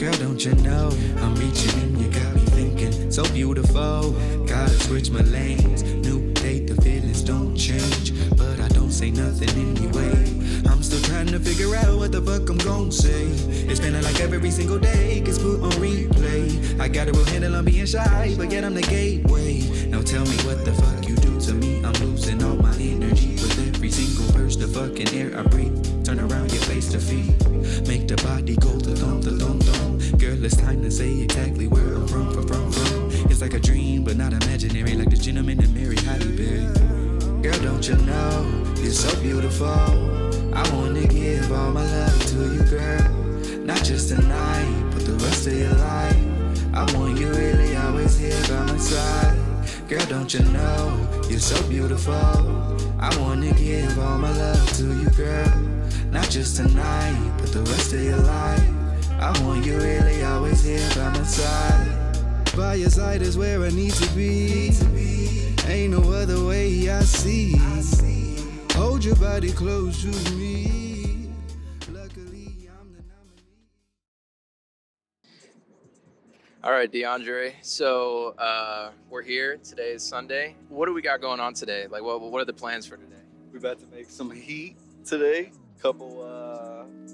Girl, don't you know I'm reaching and you got me thinking so beautiful. Gotta switch my lanes. New date, the feelings don't change, but I don't say nothing anyway. I'm still trying to figure out what the fuck I'm gon' say. It's feeling like every single day gets put on replay. I got a real handle on being shy, but yet I'm the gateway. Now tell me what the fuck you do to me. I'm losing all my energy with every single burst of fucking air I breathe. Turn around your face to feed. Make the body go to thump, to thump, thump. Girl, it's time to say exactly where I'm from. It's like a dream, but not imaginary, like the gentleman and Mary Halle Berry. Girl, don't you know you're so beautiful? I wanna give all my love to you, girl. Not just tonight, but the rest of your life. I want you really always here by my side. Girl, don't you know you're so beautiful? I wanna give all my love to you, girl. Not just tonight, but the rest of your life. I want you really always here by my side. By your side is where I need to be. Ain't no other way I see. Hold your body close to me. Luckily, I'm the nominee. All right, D'Andre. So we're here. Today is Sunday. What do we got going on today? Like, what are the plans for today? We're about to make some heat today. Couple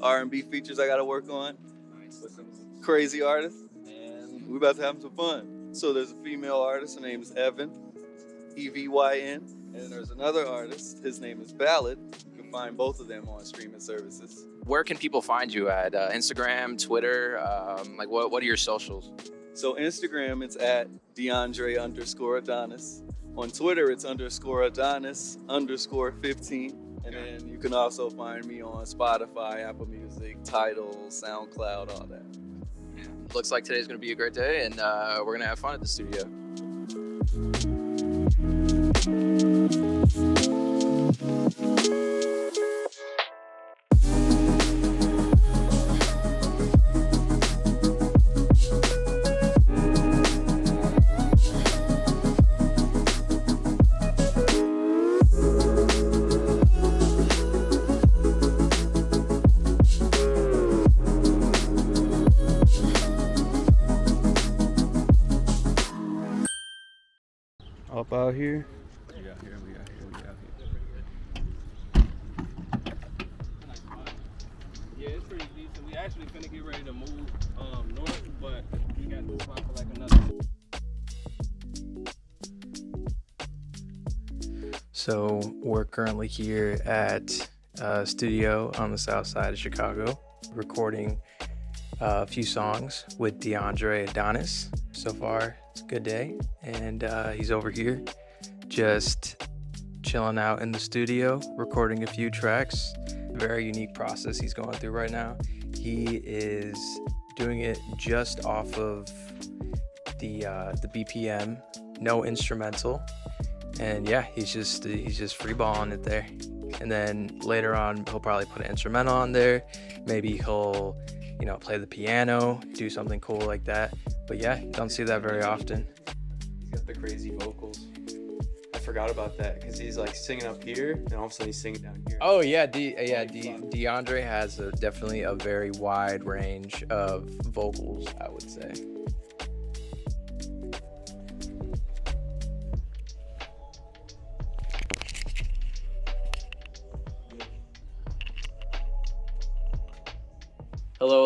R&B features I got to work on with some crazy artists, and we're about to have some fun. So there's a female artist. Her name is Evan, Evyn, and there's another artist. His name is Ballad. You can find both of them on streaming services. Where can people find you at? Instagram, Twitter? Like, what are your socials? So Instagram, it's at D'Andre _Adonis. On Twitter, it's _Adonis _15. And then you can also find me on Spotify, Apple Music, Tidal, SoundCloud, all that. Yeah. Looks like today's going to be a great day, and we're going to have fun at the studio. Up out here. We out here. Yeah, it's pretty decent. We actually finna get ready to move north, but we got this spot for like another. So we're currently here at a studio on the south side of Chicago, recording a few songs with D'Andre Adonis. So far, it's a good day, and he's over here just chilling out in the studio, recording a few tracks. Very unique process he's going through right now. He is doing it just off of the BPM, no instrumental, and yeah, he's just freeballing it there. And then later on, he'll probably put an instrumental on there. Maybe he'll, play the piano, do something cool like that. But yeah, don't see that very often. He's got the crazy vocals. I forgot about that because he's like singing up here, and all of a sudden he's singing down here. Oh yeah, D'Andre has definitely a very wide range of vocals, I would say. Hello.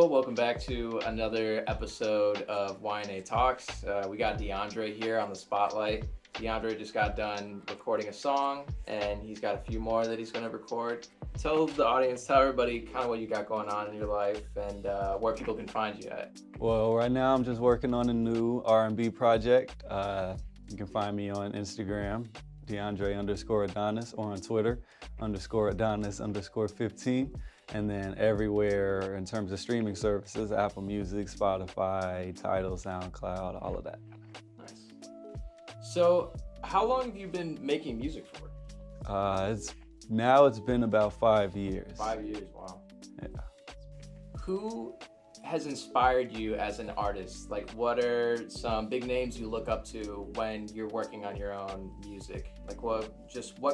Welcome back to another episode of YNA Talks. We got D'Andre here on the spotlight. D'Andre just got done recording a song, and he's got a few more that he's going to record. Tell everybody kind of what you got going on in your life and where people can find you at. Well, right now I'm just working on a new R&B project. You can find me on Instagram, D'Andre _Adonis, or on Twitter, _Adonis _15. And then everywhere in terms of streaming services, Apple Music, Spotify, Tidal, SoundCloud, all of that. Nice. So how long have you been making music for? It's been about 5 years. 5 years, wow. Yeah. Who has inspired you as an artist? Like, what are some big names you look up to when you're working on your own music? Like, what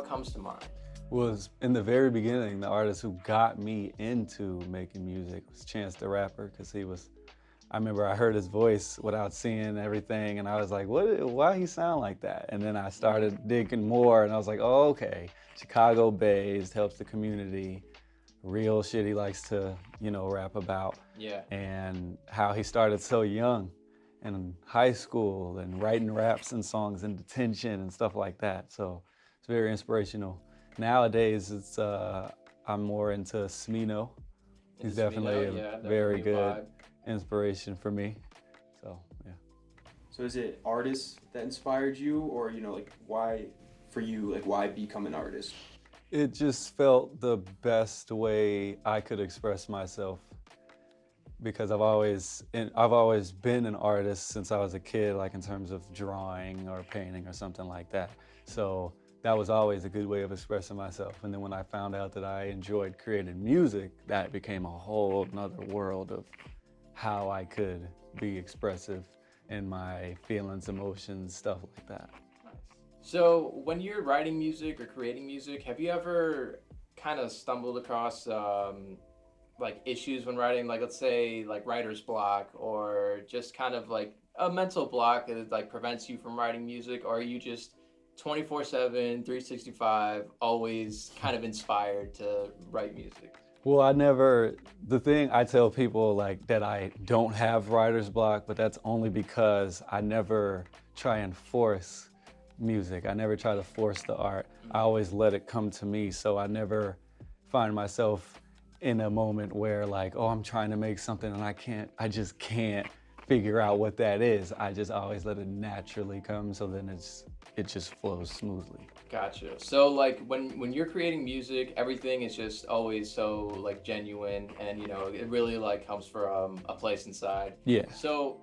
comes to mind? Was in the very beginning, the artist who got me into making music was Chance the Rapper, because he was I remember I heard his voice without seeing everything, and I was like, why he sound like that? And then I started digging more, and I was like, oh, okay, Chicago-based, helps the community, real shit he likes to, rap about. Yeah. And how he started so young in high school and writing raps and songs in detention and stuff like that. So it's very inspirational. Nowadays, I'm more into Smino. He's definitely a very good inspiration for me. So, yeah. So is it artists that inspired you, or, why become an artist? It just felt the best way I could express myself, because I've always been an artist since I was a kid, like in terms of drawing or painting or something like that. So that was always a good way of expressing myself. And then when I found out that I enjoyed creating music, that became a whole nother world of how I could be expressive in my feelings, emotions, stuff like that. So when you're writing music or creating music, have you ever kind of stumbled across like issues when writing, like let's say like writer's block, or just kind of like a mental block that like prevents you from writing music? Or are you just 24/7, 365, always kind of inspired to write music? Well, the thing I tell people like that I don't have writer's block, but that's only because I never try and force music. I never try to force the art. I always let it come to me. So I never find myself in a moment where like, oh, I'm trying to make something and I just can't figure out what that is. I just always let it naturally come, so then it just flows smoothly. Gotcha. So like when you're creating music, everything is just always so like genuine, and it really like comes from a place inside. Yeah. So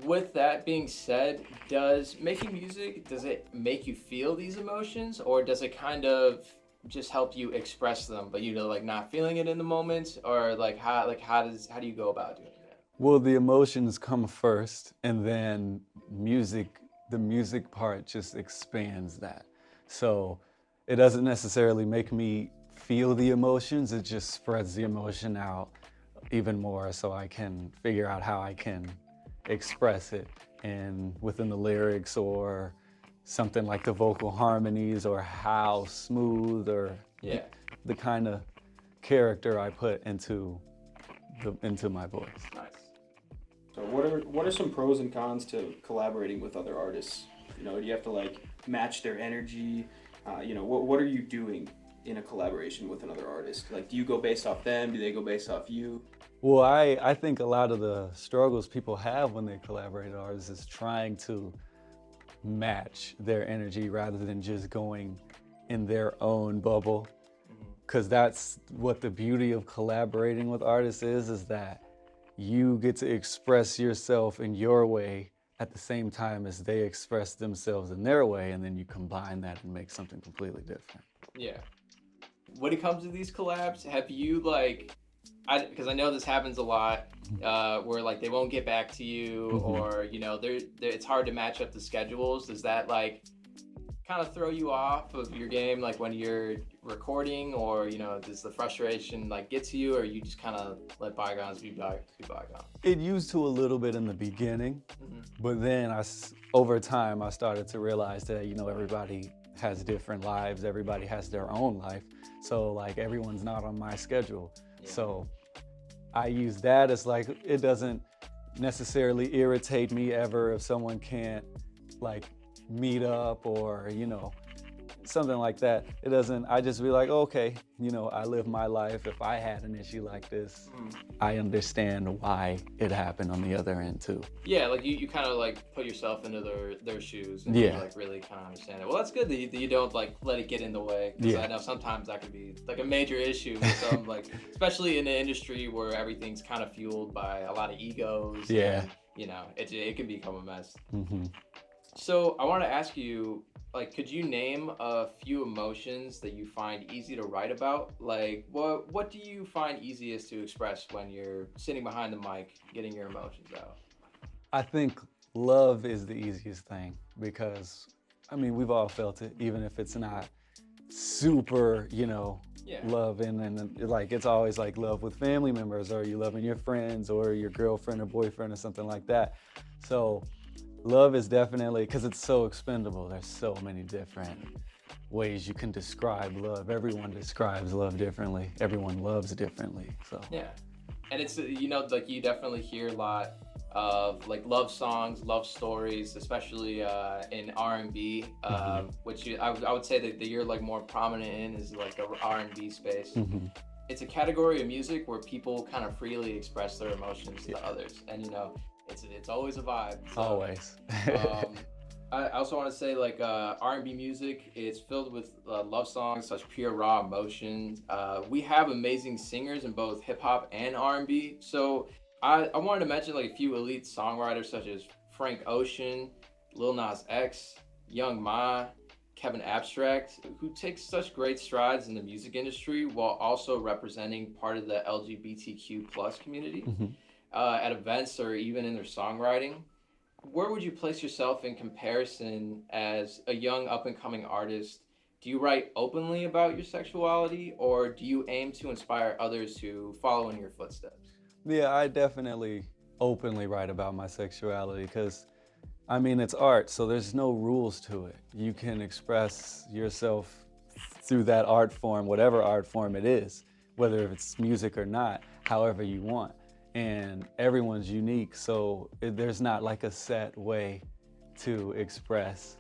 with that being said, does making music, does it make you feel these emotions, or does it kind of just help you express them, but like not feeling it in the moment? Or how do you go about doing that? Well, the emotions come first, and then the music part just expands that. So it doesn't necessarily make me feel the emotions, it just spreads the emotion out even more, so I can figure out how I can express it and within the lyrics, or something like the vocal harmonies, or how smooth, or the kind of character I put into my voice. Nice. So what are some pros and cons to collaborating with other artists? Do you have to like match their energy? What are you doing in a collaboration with another artist? Like, do you go based off them? Do they go based off you? Well, I think a lot of the struggles people have when they collaborate with artists is trying to match their energy rather than just going in their own bubble. Because that's what the beauty of collaborating with artists is that you get to express yourself in your way at the same time as they express themselves in their way, and then you combine that and make something completely different. Yeah. When it comes to these collabs, have you because I know this happens a lot, where like they won't get back to you, or it's hard to match up the schedules. Does that like kind of throw you off of your game, like when you're recording, or does the frustration like get to you, or you just kind of let bygones be bygones? It used to a little bit in the beginning, but then over time I started to realize that everybody has different lives, everybody has their own life, so like everyone's not on my schedule. So I use that as like, it doesn't necessarily irritate me ever if someone can't like meet up, or something like that. It doesn't, I just be like, okay, I live my life. If I had an issue like this, I understand why it happened on the other end too. Yeah, like you kind of like put yourself into their shoes, and you like really kind of understand it. Well, that's good that you don't like let it get in the way, because I know sometimes that could be like a major issue with some like, especially in an industry where everything's kind of fueled by a lot of egos. Yeah. And, it can become a mess. So I want to ask you, like, could you name a few emotions that you find easy to write about? Like, what do you find easiest to express when you're sitting behind the mic, getting your emotions out? I think love is the easiest thing, because, we've all felt it, even if it's not super, Yeah. love in, and like it's always like love with family members, or you loving your friends or your girlfriend or boyfriend or something like that. So love is definitely, because it's so expendable, there's so many different ways you can describe love. Everyone describes love differently, everyone loves differently. So Yeah. And it's, like you definitely hear a lot of like love songs, love stories, especially in R&B, which I would say that you're like more prominent in is like the R&B space. It's a category of music where people kind of freely express their emotions to others, and it's always a vibe. So, always. I also want to say like R&B music, it's filled with love songs, such pure raw emotion. We have amazing singers in both hip hop and R&B. So I wanted to mention like a few elite songwriters such as Frank Ocean, Lil Nas X, Young Ma, Kevin Abstract, who takes such great strides in the music industry while also representing part of the LGBTQ plus community at events or even in their songwriting. Where would you place yourself in comparison as a young up-and-coming artist? Do you write openly about your sexuality, or do you aim to inspire others to follow in your footsteps? Yeah, I definitely openly write about my sexuality, because I mean, it's art, so there's no rules to it. You can express yourself through that art form, whatever art form it is, whether it's music or not, however you want. And everyone's unique, so there's not like a set way to express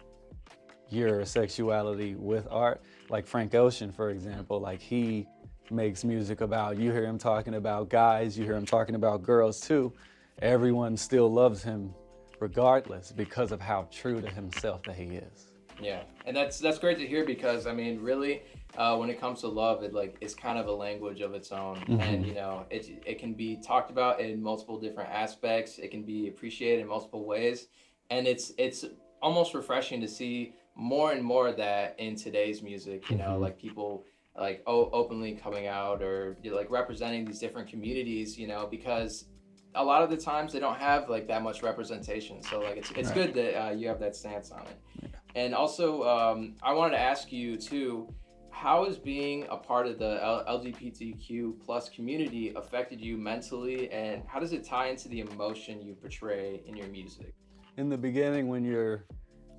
your sexuality with art. Like Frank Ocean, for example, like he makes music about, you hear him talking about guys, you hear him talking about girls too. Everyone still loves him regardless, because of how true to himself that he is. Yeah, and that's great to hear, because I mean, really, when it comes to love, it's kind of a language of its own, and it can be talked about in multiple different aspects. It can be appreciated in multiple ways, and it's almost refreshing to see more and more of that in today's music. Like people like openly coming out, or like representing these different communities. Because a lot of the times they don't have like that much representation, so like it's Right. good that you have that stance on it. And also I wanted to ask you too, how has being a part of the LGBTQ plus community affected you mentally, and how does it tie into the emotion you portray in your music? In the beginning, when you're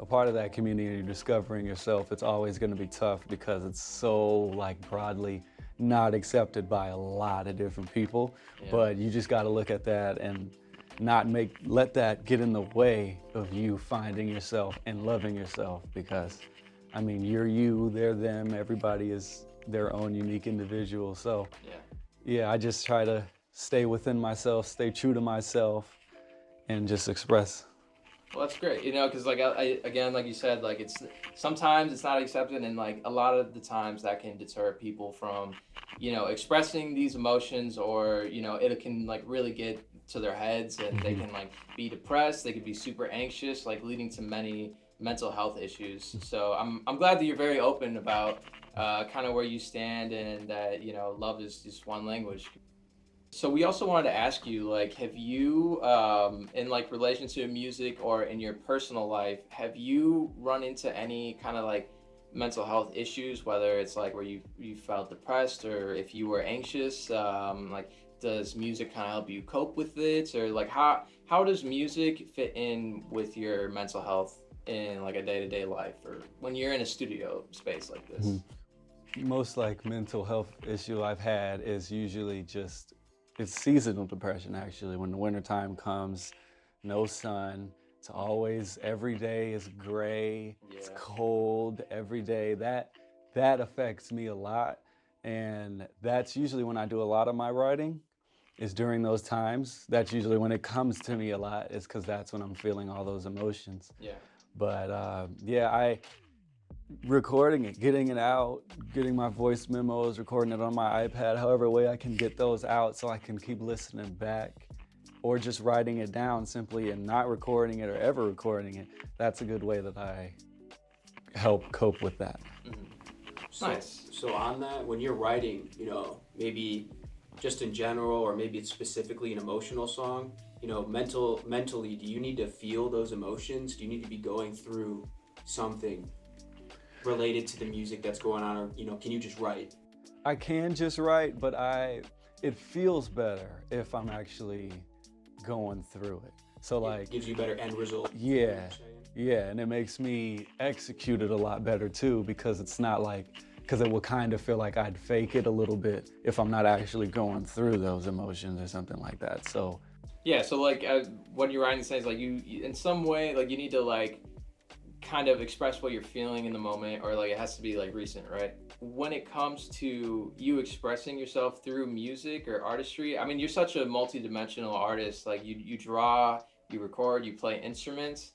a part of that community and you're discovering yourself, it's always going to be tough, because it's so like broadly not accepted by a lot of different people. But you just got to look at that and not let that get in the way of you finding yourself and loving yourself, because I mean, you're you, they're them, everybody is their own unique individual. So yeah, I just try to stay within myself, stay true to myself, and just express. Well, that's great, because like again, like you said, like sometimes it's not accepted, and like a lot of the times that can deter people from, expressing these emotions, or it can like really get to their heads, and they can like be depressed, they could be super anxious, like leading to many mental health issues. So I'm glad that you're very open about kind of where you stand, and that love is just one language. So we also wanted to ask you, like, have you, in like relation to music or in your personal life, have you run into any kind of like mental health issues, whether it's like where you felt depressed, or if you were anxious, like does music kind of help you cope with it, or like how does music fit in with your mental health in like a day-to-day life, or when you're in a studio space like this? Most like mental health issue I've had is usually just, it's seasonal depression actually. When the wintertime comes, no sun, it's always, every day is gray, it's cold every day. That affects me a lot, and that's usually when I do a lot of my writing, is during those times. That's usually when it comes to me a lot, is because that's when I'm feeling all those emotions. But recording it, getting it out, getting my voice memos, recording it on my iPad, however way I can get those out so I can keep listening back, or just writing it down simply and not recording it or ever recording it. That's a good way that I help cope with that. Nice. So on that, when you're writing, maybe just in general, or maybe it's specifically an emotional song, mentally, do you need to feel those emotions? Do you need to be going through something related to the music that's going on, or can you just write? I can just write, but it feels better if I'm actually going through it. So like, It gives you better end result. yeah, yeah, and it makes me execute it a lot better too, because it's not like, because it will kind of feel like I'd fake it a little bit if I'm not actually going through those emotions or something like that. So Yeah, so like what you're writing says like you in some way like you need to like kind of express what you're feeling in the moment, or like it has to be like recent, right? When it comes to you expressing yourself through music or artistry, I mean, you're such a multi-dimensional artist. Like you draw, you record, you play instruments.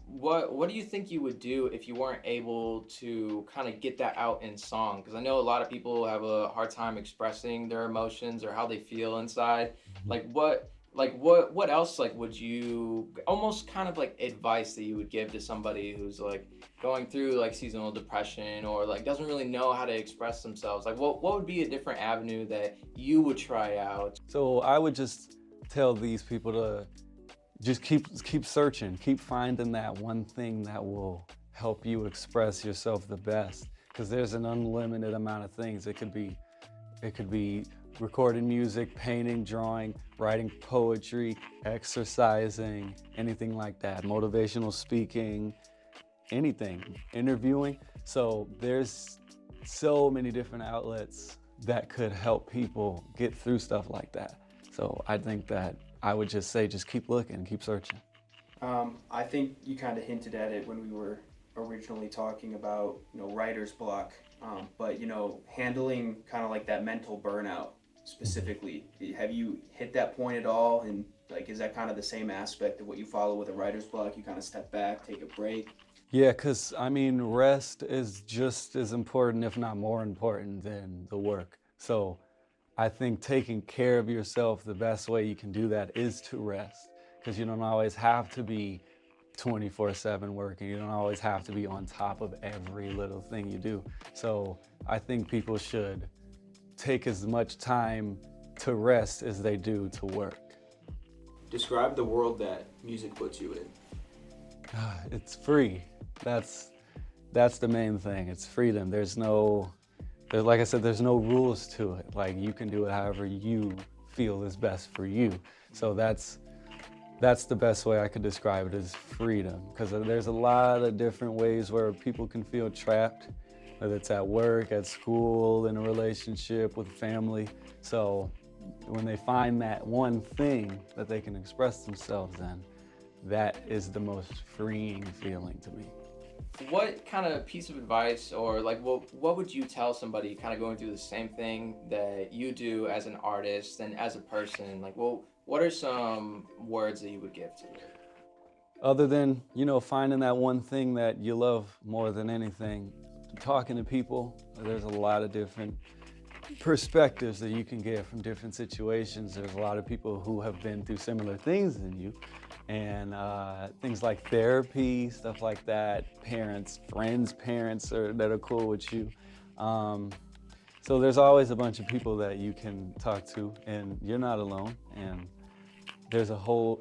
What do you think you would do if you weren't able to kind of get that out in song? Because I know a lot of people have a hard time expressing their emotions or how they feel inside. What else like would you almost kind of like advice that you would give to somebody who's like going through like seasonal depression or like doesn't really know how to express themselves? Like what would be a different avenue that you would try out? So I would just tell these people to just keep searching, keep finding that one thing that will help you express yourself the best. Because there's an unlimited amount of things. It could be recording music, painting, drawing, writing poetry, exercising, anything like that, motivational speaking, anything, interviewing. So there's so many different outlets that could help people get through stuff like that. So I think that I would just say, just keep looking, keep searching. I think you kind of hinted at it when we were originally talking about, writer's block, but, handling kind of like that mental burnout specifically. Have you hit that point at all? And like, is that kind of the same aspect of what you follow with a writer's block? You kind of step back, take a break? Yeah, because I mean, rest is just as important, if not more important than the work. So I think taking care of yourself, the best way you can do that is to rest, because you don't always have to be 24/7 working. You don't always have to be on top of every little thing you do. So I think people should take as much time to rest as they do to work. Describe the world that music puts you in. It's free. That's the main thing. It's freedom. Like I said, there's no rules to it. Like, you can do it however you feel is best for you. So that's the best way I could describe it, is freedom. Because there's a lot of different ways where people can feel trapped, whether it's at work, at school, in a relationship, with family. So when they find that one thing that they can express themselves in, that is the most freeing feeling to me. What kind of piece of advice or like what would you tell somebody kind of going through the same thing that you do as an artist and as a person? Like, what are some words that you would give to them? Other than, finding that one thing that you love more than anything, talking to people, there's a lot of different perspectives that you can get from different situations. There's a lot of people who have been through similar things than you, and things like therapy, stuff like that, parents, friends, parents that are cool with you. So there's always a bunch of people that you can talk to, and you're not alone. And there's a whole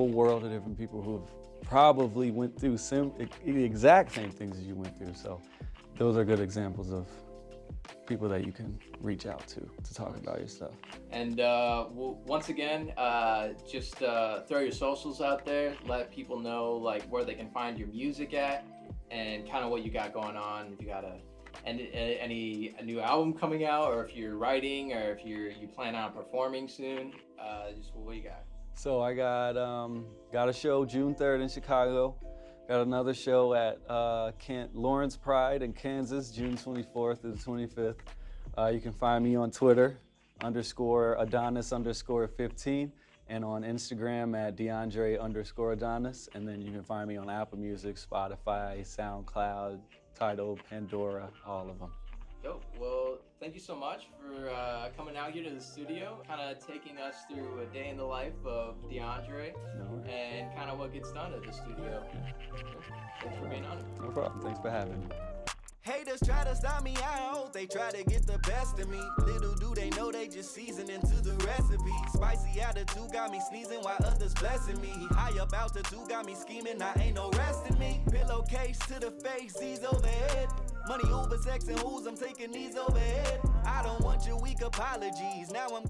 world of different people who've probably went through the exact same things as you went through. So those are good examples of people that you can reach out to talk about your stuff. And once again, just throw your socials out there, let people know like where they can find your music at and kind of what you got going on. If you got a new album coming out, or if you're writing, or if you plan on performing soon, just what you got? So I got a show June 3rd in Chicago. Got another show at Lawrence Pride in Kansas, June 24th to the 25th. You can find me on Twitter, _Adonis_15, and on Instagram at D'Andre _Adonis. And then you can find me on Apple Music, Spotify, SoundCloud, Tidal, Pandora, all of them. Dope. Well, thank you so much for coming out here to the studio, kind of taking us through a day in the life of D'Andre and kind of what gets done at the studio. Thanks for being on it. No problem. Thanks for having me. Haters try to stop me out, they try to get the best of me. Little do they know they just season into the recipe. Spicy attitude got me sneezing while others blessing me. High up altitude got me scheming, I ain't no resting me. Pillowcase to the face, Z's overhead. Money over sex and hoes, I'm taking these overhead. I don't apologies. Now I'm